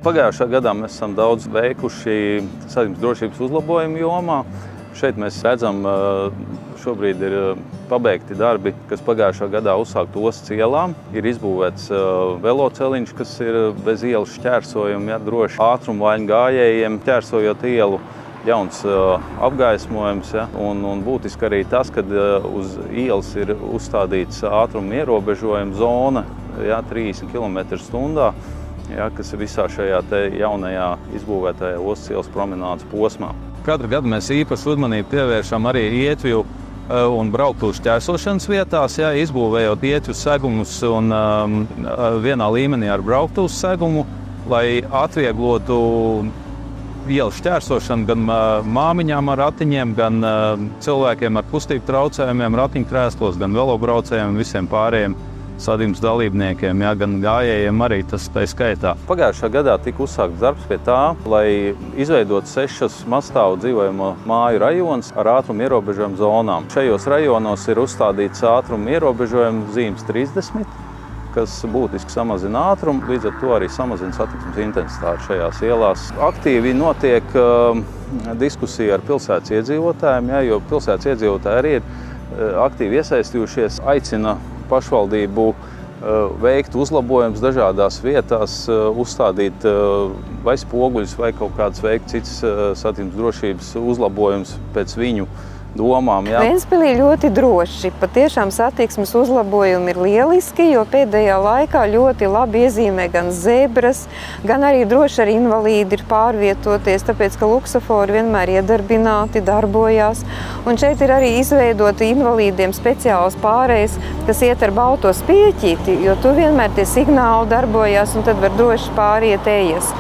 Pagājušā gadā mēs esam daudz veikuši satiksmes drošības uzlabojumu jomā. Šeit mēs redzam, šobrīd ir pabeigti darbi, kas pagājušā gadā uzsākt Ostas ielā. Ir izbūvēts veloceliņš, kas ir bez ielas šķērsojuma, droši ātrumvaļņu gājējiem, šķērsojot ielu. Jauns apgaismojums, un būtiski arī tas, ka uz ielas ir uzstādīts ātruma ierobežojuma zona 30 km/h, kas ir visā šajā jaunajā izbūvētajā Ostas ielas promenādes posmā. Katru gadu mēs īpašu uzmanību pievēršam arī ietvju un brauktuvu šķērsošanas vietās, izbūvējot ietvju segumus un vienā līmenī ar brauktuvu segumu, lai atvieglotu ielu šķērsošanu gan māmiņām ar ratiņiem, gan cilvēkiem ar kustību traucējumiem, ratiņkrēslos, gan velobraucējiem un visiem pārējiem satiksmes dalībniekiem, gan gājējiem arī tas tā skaitā. Pagājušā gadā tika uzsākts darbs pie tā, lai izveidot 6 mazstāvu dzīvojamo māju rajonus ar ātruma ierobežojumu zonām. Šajos rajonos ir uzstādīts ātruma ierobežojumu zīmes 30, kas būtiski samazina ātrumu, līdz ar to arī samazina satiksmes intensitāti šajās ielās. Aktīvi notiek diskusija ar pilsētas iedzīvotājiem, jo pilsētas iedzīvotāji arī ir aktīvi iesaistījušies, aicina pašvaldību veikt uzlabojumus dažādās vietās, uzstādīt vai spoguļus vai kaut kādas veikt citas satiksmes drošības uzlabojumus pēc viņu domām. Ventspilī ļoti droši. Patiešām satiksmes uzlabojumi ir lieliski, jo pēdējā laikā ļoti labi iezīmē gan zebras, gan arī droši ar invalīdi ir pārvietoties, tāpēc, ka luksofori vienmēr iedarbināti, darbojās. Un šeit ir arī izveidoti invalīdiem speciāls pārējs, kas iet ar balto spieķīti, jo tur vienmēr tie signāli darbojās un tad var droši pāriet ejas.